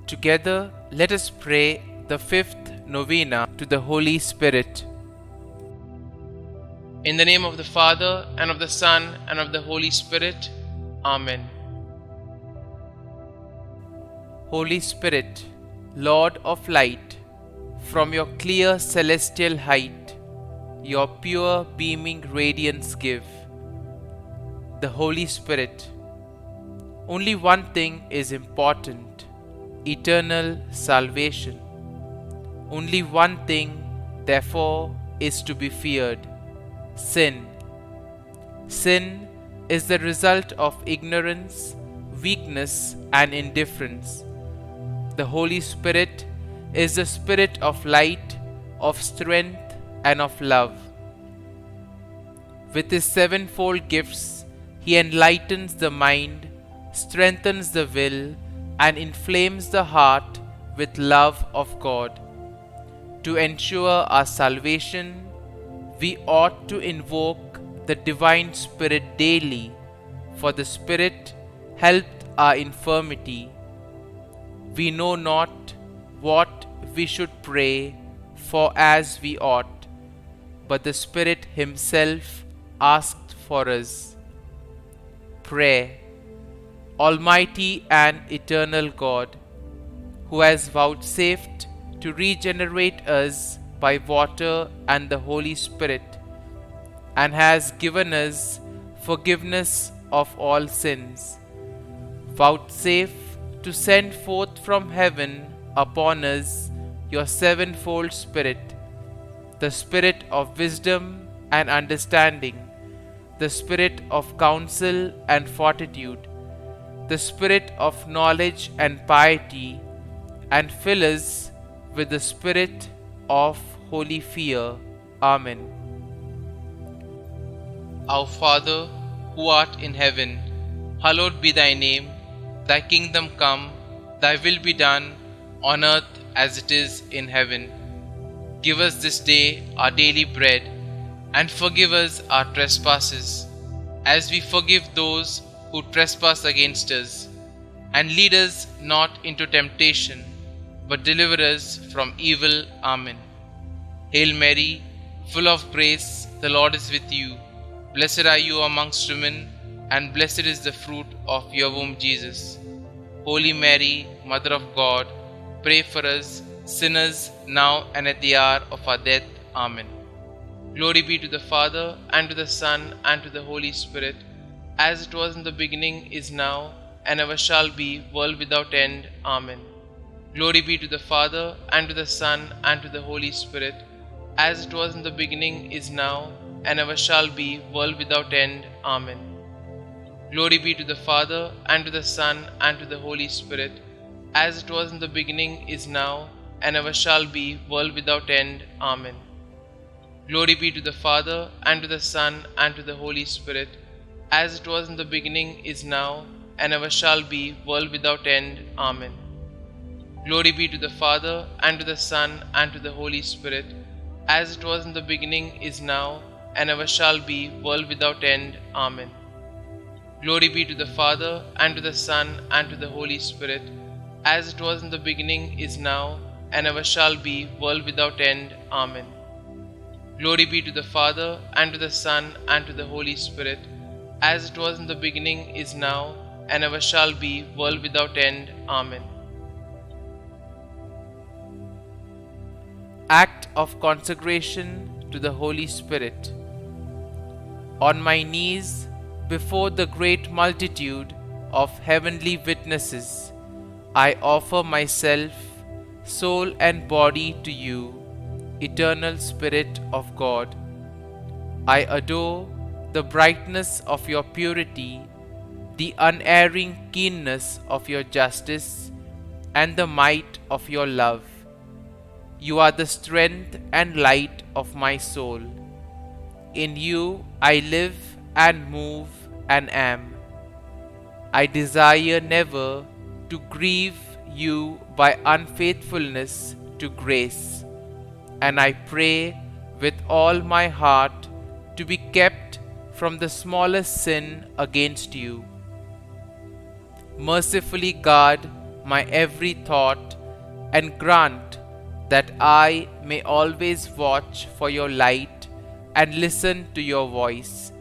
Together, let us pray the fifth Novena to the Holy Spirit. In the name of the Father, and of the Son, and of the Holy Spirit. Amen. Holy Spirit, Lord of light, from your clear celestial height, your pure beaming radiance give. The Holy Spirit. Only one thing is important: eternal salvation. Only one thing, therefore, is to be feared: sin. Sin is the result of ignorance, weakness, and indifference. The Holy Spirit is the Spirit of light, of strength, and of love. With his sevenfold gifts, he enlightens the mind, strengthens the will, and inflames the heart with love of God. To ensure our salvation, we ought to invoke the Divine Spirit daily, for the Spirit helped our infirmity. We know not what we should pray for as we ought, but the Spirit Himself asked for us. Prayer. Almighty and eternal God, who has vouchsafed to regenerate us by water and the Holy Spirit, and has given us forgiveness of all sins, vouchsafe to send forth from heaven upon us your sevenfold Spirit, the Spirit of wisdom and understanding, the Spirit of counsel and fortitude, the Spirit of knowledge and piety, and fill us with the Spirit of holy fear. Amen. Our Father, who art in heaven, hallowed be thy name. Thy kingdom come, thy will be done, on earth as it is in heaven. Give us this day our daily bread, and forgive us our trespasses, as we forgive those who trespass against us. And lead us not into temptation, but deliver us from evil. Amen. Hail Mary, full of grace, the Lord is with you. Blessed are you amongst women, and blessed is the fruit of your womb, Jesus. Holy Mary, Mother of God, pray for us sinners, now and at the hour of our death. Amen. Glory be to the Father, and to the Son, and to the Holy Spirit, as it was in the beginning, is now, and ever shall be, world without end. Amen. Glory be to the Father, and to the Son, and to the Holy Spirit, as it was in the beginning, is now, and ever shall be, world without end. Amen. Glory be to the Father, and to the Son, and to the Holy Spirit, as it was in the beginning, is now, and ever shall be, world without end. Amen. Glory be to the Father, and to the Son, and to the Holy Spirit, as it was in the beginning, is now, and ever shall be, world without end. Amen. Glory be to the Father, and to the Son, and to the Holy Spirit, as it was in the beginning, is now, and ever shall be, world without end. Amen. Glory be to the Father, and to the Son, and to the Holy Spirit, as it was in the beginning, is now, and ever shall be, world without end. Amen. Glory be to the Father, and to the Son, and to the Holy Spirit, as it was in the beginning, is now, and ever shall be, world without end. Amen. Act of consecration to the Holy Spirit. On my knees before the great multitude of heavenly witnesses, I offer myself, soul and body to you, eternal Spirit of God. I adore the brightness of your purity, the unerring keenness of your justice, and the might of your love. You are the strength and light of my soul. In you I live and move and am. I desire never to grieve you by unfaithfulness to grace, and I pray with all my heart to be kept from the smallest sin against you. Mercifully guard my every thought, and grant that I may always watch for your light and listen to your voice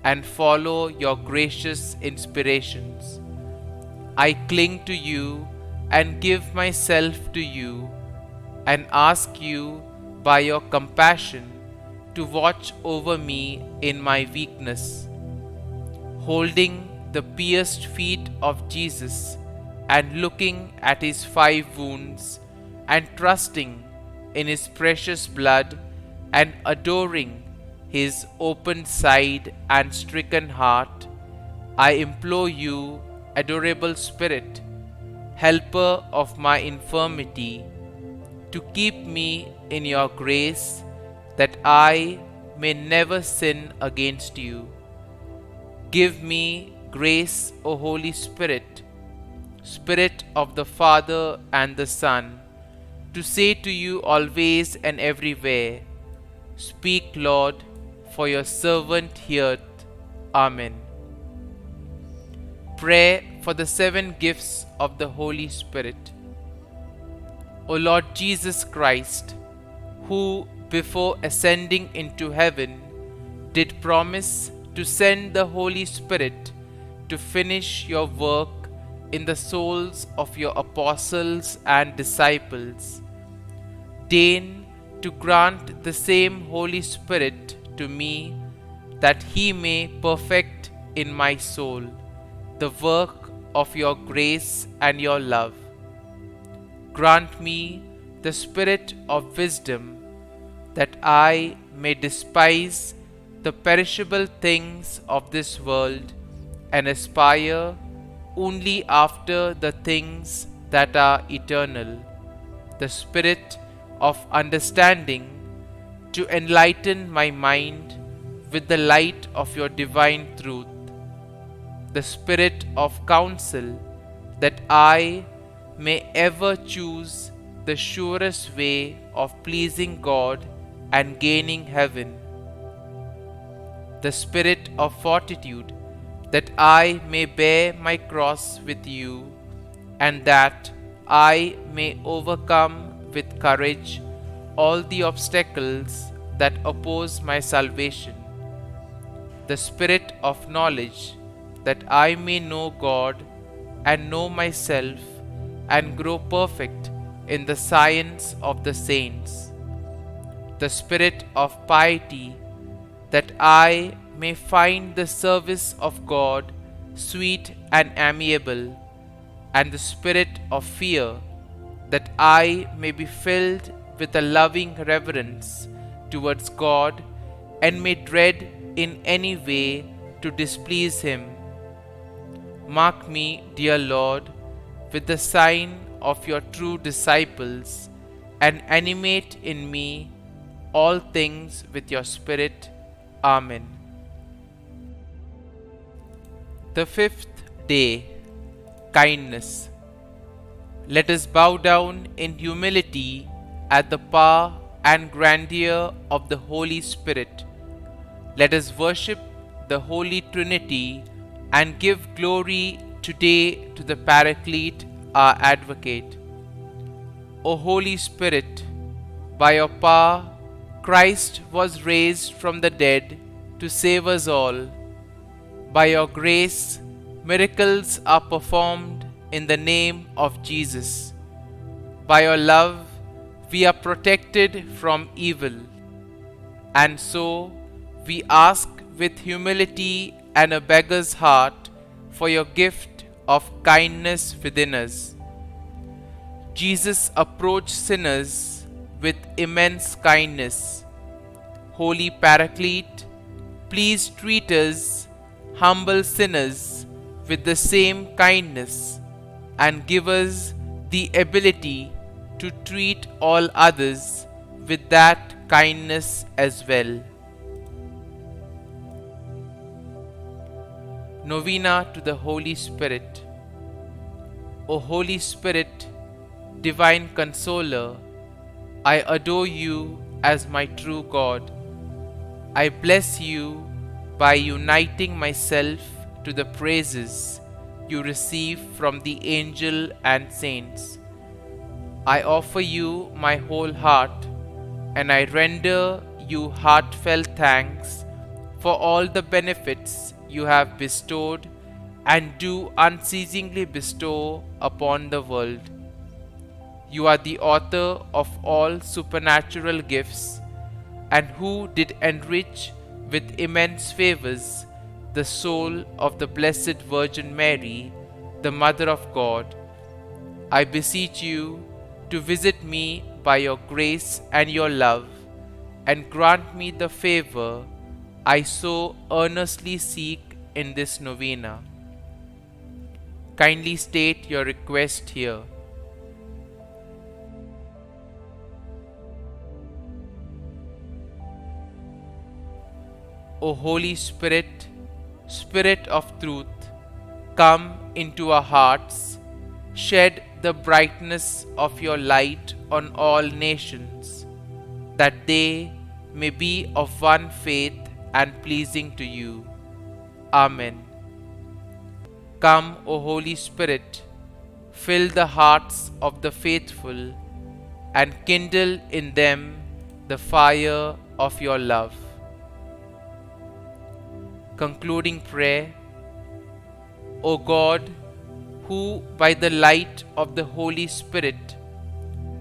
and follow your gracious inspirations. I cling to you and give myself to you and ask you by your compassion to watch over me in my weakness. Holding the pierced feet of Jesus and looking at his 5 wounds and trusting in his precious blood and adoring his opened side and stricken heart, I implore you, adorable Spirit, helper of my infirmity, to keep me in your grace, that I may never sin against you. Give me grace, O Holy Spirit, Spirit of the Father and the Son, to say to you always and everywhere, Speak, Lord, for your servant heareth. Amen. Prayer for the 7 gifts of the Holy Spirit. O Lord Jesus Christ, who before ascending into heaven did promise to send the Holy Spirit to finish your work in the souls of your apostles and disciples, deign to grant the same Holy Spirit to me, that he may perfect in my soul the work of your grace and your love. Grant me the spirit of wisdom, that I may despise the perishable things of this world and aspire only after the things that are eternal, the spirit of understanding to enlighten my mind with the light of your divine truth, the spirit of counsel, that I may ever choose the surest way of pleasing God and gaining heaven, the spirit of fortitude, that I may bear my cross with you, and that I may overcome with courage all the obstacles that oppose my salvation, the spirit of knowledge, that I may know God and know myself and grow perfect in the science of the saints, the spirit of piety, that I may find the service of God sweet and amiable, and the spirit of fear, that I may be filled with a loving reverence towards God and may dread in any way to displease him. Mark me, dear Lord, with the sign of your true disciples, and animate in me all things with your Spirit. Amen. The 5th day, kindness. Let us bow down in humility at the power and grandeur of the Holy Spirit. Let us worship the Holy Trinity and give glory today to the Paraclete, our Advocate. O Holy Spirit, by your power, Christ was raised from the dead to save us all. By your grace, miracles are performed in the name of Jesus. By your love, we are protected from evil. And so, we ask with humility and a beggar's heart for your gift of kindness within us. Jesus approached sinners with immense kindness. Holy Paraclete, please treat us, humble sinners, with the same kindness, and give us the ability to treat all others with that kindness as well. Novena to the Holy Spirit. O Holy Spirit, Divine Consoler, I adore you as my true God. I bless you by uniting myself to the praises, you receive from the angel and saints. I offer you my whole heart, and I render you heartfelt thanks for all the benefits you have bestowed and do unceasingly bestow upon the world. You are the author of all supernatural gifts, and who did enrich with immense favors the soul of the Blessed Virgin Mary, the Mother of God. I beseech you to visit me by your grace and your love, and grant me the favor I so earnestly seek in this novena. Kindly state your request here. O Holy Spirit, Spirit of truth, come into our hearts, shed the brightness of your light on all nations, that they may be of one faith and pleasing to you. Amen. Come, O Holy Spirit, fill the hearts of the faithful and kindle in them the fire of your love. Concluding prayer. O God, who by the light of the Holy Spirit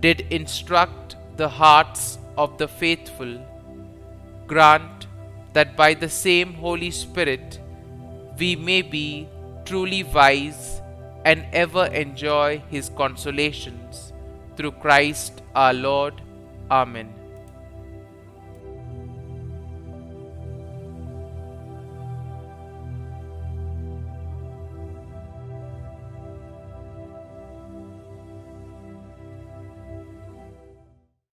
did instruct the hearts of the faithful, grant that by the same Holy Spirit we may be truly wise and ever enjoy His consolations. Through Christ our Lord. Amen.